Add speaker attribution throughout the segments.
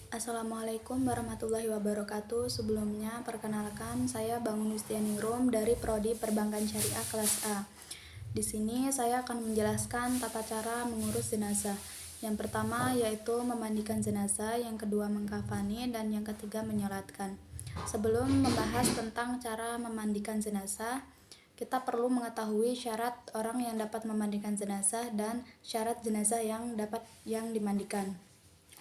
Speaker 1: Assalamualaikum warahmatullahi wabarakatuh. Sebelumnya, perkenalkan saya Bangun Yustianingrum dari Prodi Perbankan Syariah kelas A. Di sini saya akan menjelaskan tata cara mengurus jenazah. Yang pertama yaitu memandikan jenazah, yang kedua mengkafani, dan yang ketiga menyolatkan. Sebelum membahas tentang cara memandikan jenazah, kita perlu mengetahui syarat orang yang dapat memandikan jenazah dan syarat jenazah yang dimandikan.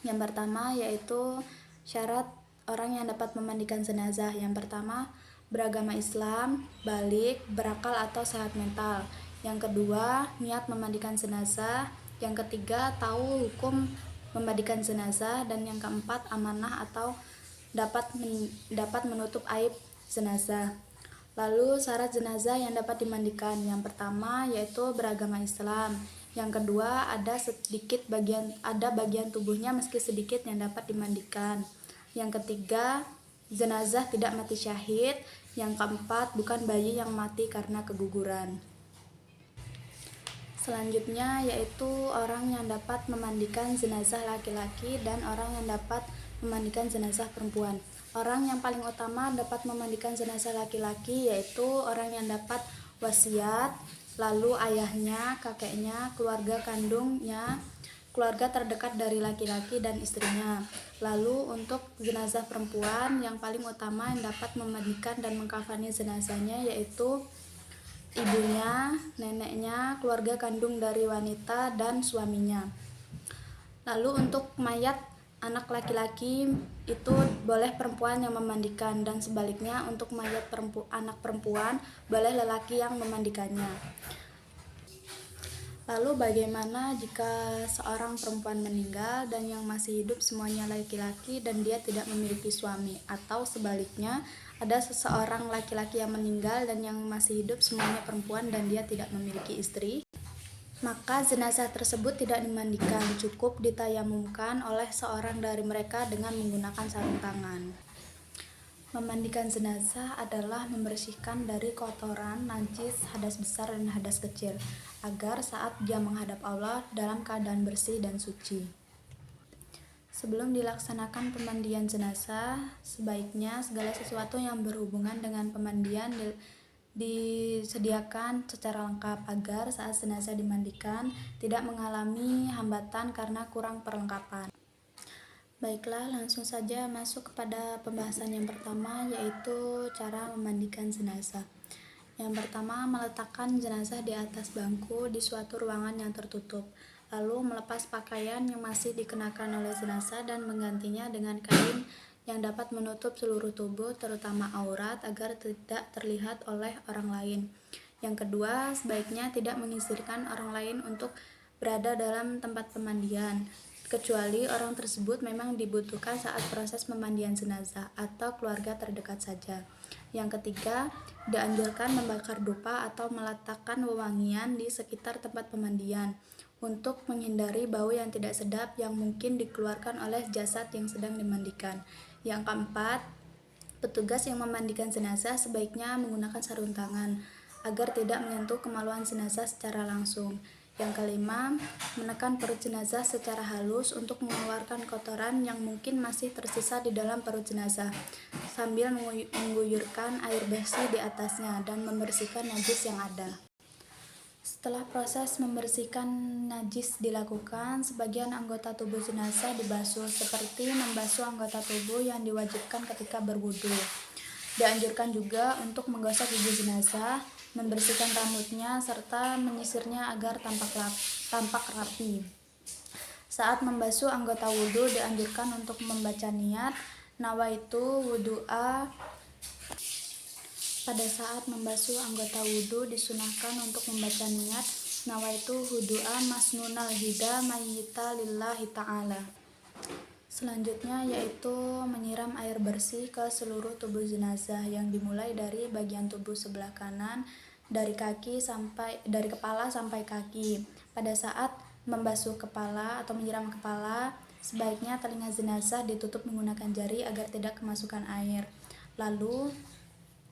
Speaker 1: Yang pertama yaitu syarat orang yang dapat memandikan jenazah. Yang pertama, beragama Islam, balik, berakal atau sehat mental. Yang kedua, niat memandikan jenazah. Yang ketiga, tahu hukum memandikan jenazah. Dan yang keempat, amanah atau dapat menutup aib jenazah. Lalu syarat jenazah yang dapat dimandikan. Yang pertama yaitu beragama Islam. Yang kedua, ada bagian tubuhnya meski sedikit yang dapat dimandikan. Yang ketiga, jenazah tidak mati syahid. Yang keempat, bukan bayi yang mati karena keguguran. Selanjutnya yaitu orang yang dapat memandikan jenazah laki-laki dan orang yang dapat memandikan jenazah perempuan. Orang yang paling utama dapat memandikan jenazah laki-laki yaitu orang yang dapat wasiat, lalu ayahnya, kakeknya, keluarga kandungnya, keluarga terdekat dari laki-laki dan istrinya. Lalu untuk jenazah perempuan yang paling utama yang dapat memandikan dan mengkafani jenazahnya yaitu ibunya, neneknya, keluarga kandung dari wanita, dan suaminya. Lalu untuk mayat anak laki-laki itu boleh perempuan yang memandikan, dan sebaliknya untuk mayat anak perempuan boleh lelaki yang memandikannya. Lalu bagaimana jika seorang perempuan meninggal dan yang masih hidup semuanya laki-laki dan dia tidak memiliki suami, atau sebaliknya ada seseorang laki-laki yang meninggal dan yang masih hidup semuanya perempuan dan dia tidak memiliki istri? Maka jenazah tersebut tidak dimandikan, cukup ditayamumkan oleh seorang dari mereka dengan menggunakan sarung tangan. Memandikan jenazah adalah membersihkan dari kotoran, najis, hadas besar dan hadas kecil, agar saat dia menghadap Allah dalam keadaan bersih dan suci. Sebelum dilaksanakan pemandian jenazah, sebaiknya segala sesuatu yang berhubungan dengan pemandian disediakan secara lengkap agar saat jenazah dimandikan tidak mengalami hambatan karena kurang perlengkapan. Baiklah, langsung saja masuk kepada pembahasan yang pertama, yaitu cara memandikan jenazah. Yang pertama, meletakkan jenazah di atas bangku di suatu ruangan yang tertutup, lalu melepas pakaian yang masih dikenakan oleh jenazah dan menggantinya dengan kain yang dapat menutup seluruh tubuh, terutama aurat, agar tidak terlihat oleh orang lain. Yang kedua, sebaiknya tidak mengizinkan orang lain untuk berada dalam tempat pemandian, kecuali orang tersebut memang dibutuhkan saat proses pemandian jenazah atau keluarga terdekat saja. Yang ketiga, dianjurkan membakar dupa atau meletakkan wewangian di sekitar tempat pemandian untuk menghindari bau yang tidak sedap yang mungkin dikeluarkan oleh jasad yang sedang dimandikan. Yang keempat, petugas yang memandikan jenazah sebaiknya menggunakan sarung tangan agar tidak menyentuh kemaluan jenazah secara langsung. Yang kelima, menekan perut jenazah secara halus untuk mengeluarkan kotoran yang mungkin masih tersisa di dalam perut jenazah, sambil mengguyurkan air bersih di atasnya dan membersihkan najis yang ada. Setelah proses membersihkan najis dilakukan, sebagian anggota tubuh jenazah dibasuh, seperti membasuh anggota tubuh yang diwajibkan ketika berwudu. Dianjurkan juga untuk menggosok gigi jenazah, membersihkan rambutnya, serta menyisirnya agar tampak rapi. Saat membasuh anggota wudu, dianjurkan untuk membaca niat nawaitu wudu'a. Pada saat membasuh anggota wudu, disunahkan untuk membaca niat nawaitu wudu'a masnunal hida mayyita lillahi ta'ala. Selanjutnya yaitu menyiram air bersih ke seluruh tubuh jenazah yang dimulai dari bagian tubuh sebelah kanan dari kepala sampai kaki. Pada saat membasuh kepala atau menyiram kepala, sebaiknya telinga jenazah ditutup menggunakan jari agar tidak kemasukan air. Lalu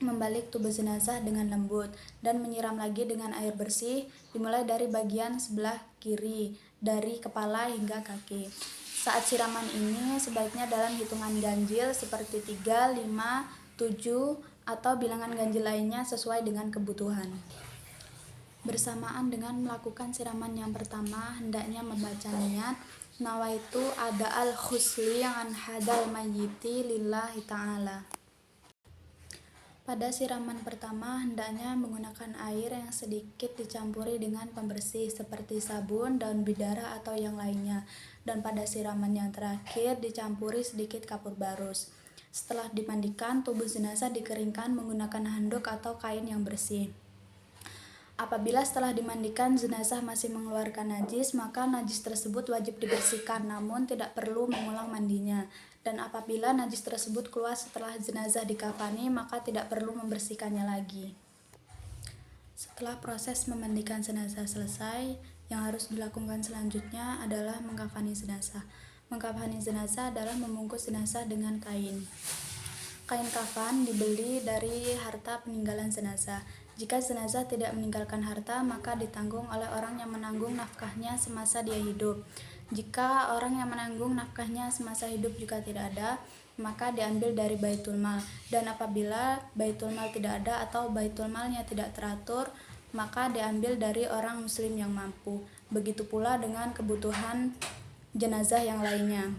Speaker 1: membalik tubuh jenazah dengan lembut dan menyiram lagi dengan air bersih dimulai dari bagian sebelah kiri dari kepala hingga kaki. Saat siraman ini sebaiknya dalam hitungan ganjil seperti 3, 5, 7, atau bilangan ganjil lainnya sesuai dengan kebutuhan. Bersamaan dengan melakukan siraman yang pertama, hendaknya membaca niat nawaitu ada al-khusli an hadal mayyiti lillahi ta'ala. Pada siraman pertama, hendaknya menggunakan air yang sedikit dicampuri dengan pembersih seperti sabun, daun bidara, atau yang lainnya. Dan pada siraman yang terakhir, dicampuri sedikit kapur barus. Setelah dimandikan, tubuh jenazah dikeringkan menggunakan handuk atau kain yang bersih. Apabila setelah dimandikan jenazah masih mengeluarkan najis, maka najis tersebut wajib dibersihkan, namun tidak perlu mengulang mandinya. Dan apabila najis tersebut keluar setelah jenazah dikafani, maka tidak perlu membersihkannya lagi. Setelah proses memandikan jenazah selesai, yang harus dilakukan selanjutnya adalah mengkafani jenazah. Mengkafani jenazah adalah membungkus jenazah dengan kain. Kain kafan dibeli dari harta peninggalan jenazah. Jika jenazah tidak meninggalkan harta, maka ditanggung oleh orang yang menanggung nafkahnya semasa dia hidup. Jika orang yang menanggung nafkahnya semasa hidup juga tidak ada, maka diambil dari baitul mal. Dan apabila baitul mal tidak ada atau baitul malnya tidak teratur, maka diambil dari orang muslim yang mampu. Begitu pula dengan kebutuhan jenazah yang lainnya.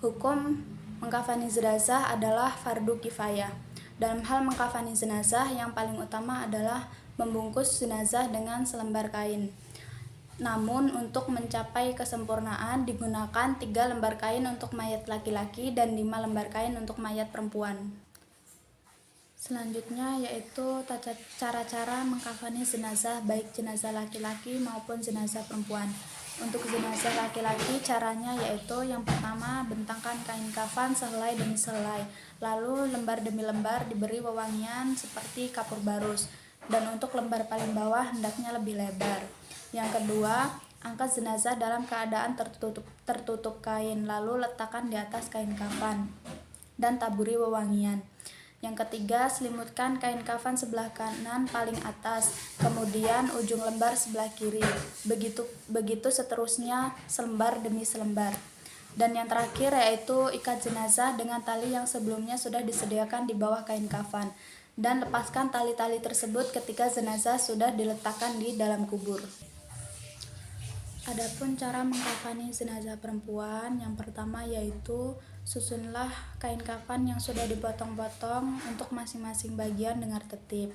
Speaker 1: Hukum mengkafani jenazah adalah fardu kifayah. Dalam hal mengkafani jenazah, yang paling utama adalah membungkus jenazah dengan selembar kain. Namun untuk mencapai kesempurnaan digunakan 3 lembar kain untuk mayat laki-laki dan 5 lembar kain untuk mayat perempuan. Selanjutnya yaitu cara-cara mengkafani jenazah, baik jenazah laki-laki maupun jenazah perempuan. Untuk jenazah laki-laki caranya yaitu yang pertama, bentangkan kain kafan sehelai demi sehelai, lalu lembar demi lembar diberi wewangian seperti kapur barus, dan untuk lembar paling bawah hendaknya lebih lebar. Yang kedua, angkat jenazah dalam keadaan tertutup kain, lalu letakkan di atas kain kafan dan taburi wewangian. Yang ketiga, selimutkan kain kafan sebelah kanan paling atas, kemudian ujung lembar sebelah kiri. Begitu seterusnya selembar demi selembar. Dan yang terakhir yaitu ikat jenazah dengan tali yang sebelumnya sudah disediakan di bawah kain kafan, dan lepaskan tali-tali tersebut ketika jenazah sudah diletakkan di dalam kubur. Adapun cara mengkafani jenazah perempuan, yang pertama yaitu susunlah kain kafan yang sudah dipotong-potong untuk masing-masing bagian dengan tertib.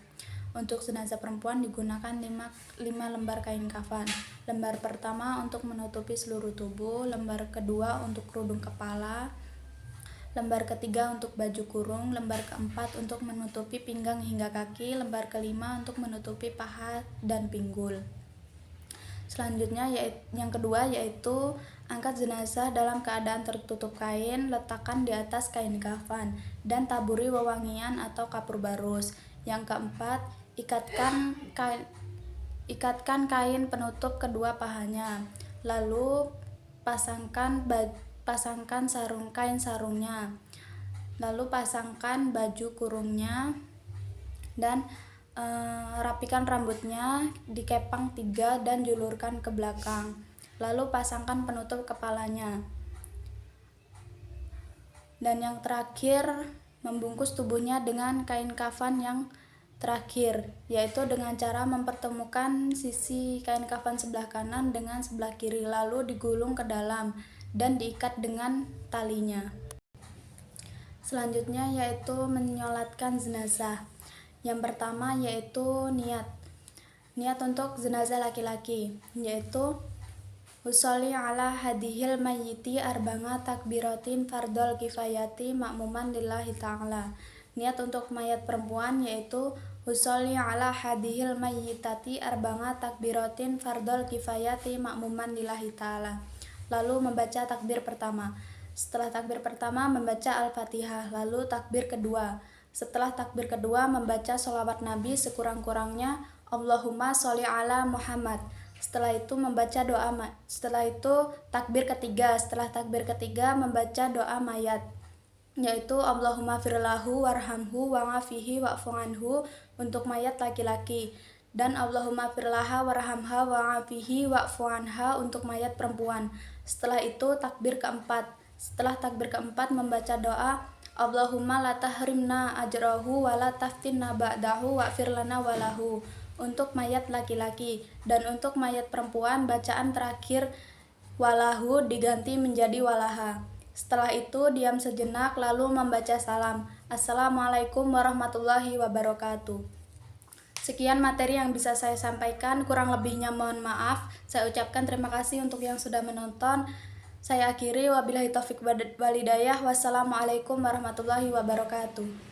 Speaker 1: Untuk jenazah perempuan digunakan 5 lembar kain kafan. Lembar pertama untuk menutupi seluruh tubuh, lembar kedua untuk kerudung kepala, lembar ketiga untuk baju kurung, lembar keempat untuk menutupi pinggang hingga kaki, lembar kelima untuk menutupi paha dan pinggul. Selanjutnya yang kedua yaitu angkat jenazah dalam keadaan tertutup kain, letakkan di atas kain kafan, dan taburi wewangian atau kapur barus. Yang keempat, ikatkan kain penutup kedua pahanya, lalu pasangkan kain sarungnya, lalu pasangkan baju kurungnya, dan rapikan rambutnya, dikepang 3 dan julurkan ke belakang, lalu pasangkan penutup kepalanya. Dan yang terakhir, membungkus tubuhnya dengan kain kafan yang terakhir, yaitu dengan cara mempertemukan sisi kain kafan sebelah kanan dengan sebelah kiri, lalu digulung ke dalam dan diikat dengan talinya. Selanjutnya yaitu menyolatkan jenazah. Yang pertama yaitu niat untuk jenazah laki-laki, yaitu usolli ala hadihil mayyiti arbanga takbiratin fardol kifayati makmuman lillahi ta'ala. Niat untuk mayat perempuan yaitu usolli ala hadihil mayyitati arbanga takbiratin fardol kifayati makmuman lillahi ta'ala. Lalu membaca takbir pertama. Setelah takbir pertama membaca Al-Fatihah, lalu takbir kedua. Setelah takbir kedua membaca sholawat Nabi sekurang-kurangnya Allahumma sholli ala Muhammad. Setelah itu membaca doa setelah itu takbir ketiga. Setelah takbir ketiga membaca doa mayat, yaitu Allahumma firlahu warhamhu wa'afihi wa'fu anhu untuk mayat laki-laki. Dan Allahumma firlaha warhamha wa'afihi wa'fu anha untuk mayat perempuan. Setelah itu takbir keempat. Setelah takbir keempat membaca doa Allahumma la tahrimna ajrahu wa la taftinna ba'dahu wa'fir lana walahu untuk mayat laki-laki, dan untuk mayat perempuan bacaan terakhir walahu diganti menjadi walaha. Setelah itu diam sejenak lalu membaca salam. Assalamualaikum warahmatullahi wabarakatuh. Sekian materi yang bisa saya sampaikan, kurang lebihnya mohon maaf. Saya ucapkan terima kasih untuk yang sudah menonton. Saya akhiri, wabillahi taufik walhidayah. Wassalamualaikum warahmatullahi wabarakatuh.